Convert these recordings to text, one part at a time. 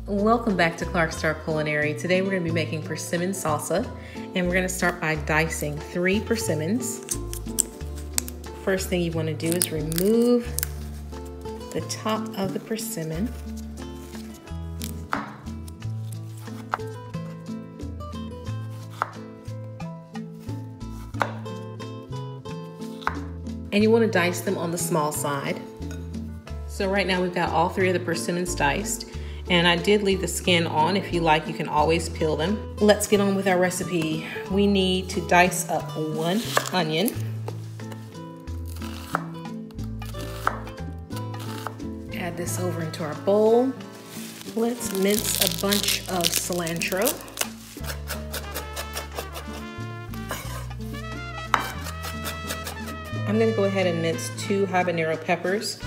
Welcome back to Clark Star Culinary. Today we're going to be making persimmon salsa, and we're going to start by dicing 3 persimmons. First thing you want to do is remove the top of the persimmon. And you want to dice them on the small side. So right now we've got all 3 of the persimmons diced. And I did leave the skin on. If you like, you can always peel them. Let's get on with our recipe. We need to dice up 1 onion. Add this over into our bowl. Let's mince a bunch of cilantro. I'm gonna go ahead and mince 2 habanero peppers.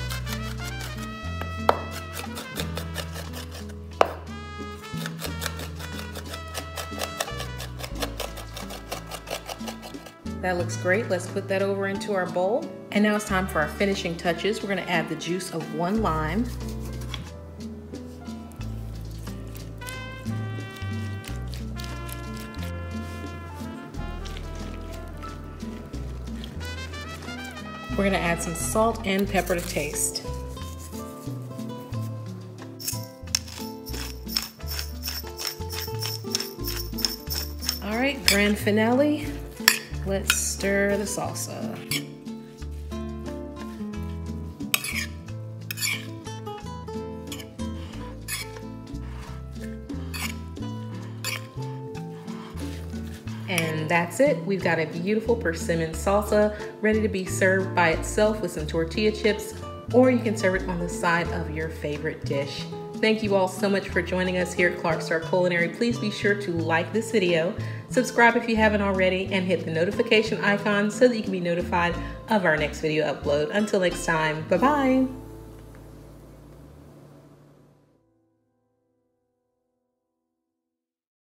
That looks great. Let's put that over into our bowl. And now it's time for our finishing touches. We're gonna add the juice of 1 lime. We're gonna add some salt and pepper to taste. All right, grand finale. Let's stir the salsa. And that's it. We've got a beautiful persimmon salsa ready to be served by itself with some tortilla chips, or you can serve it on the side of your favorite dish. Thank you all so much for joining us here at Clark Star Culinary. Please be sure to like this video, subscribe if you haven't already, and hit the notification icon so that you can be notified of our next video upload. Until next time, bye-bye.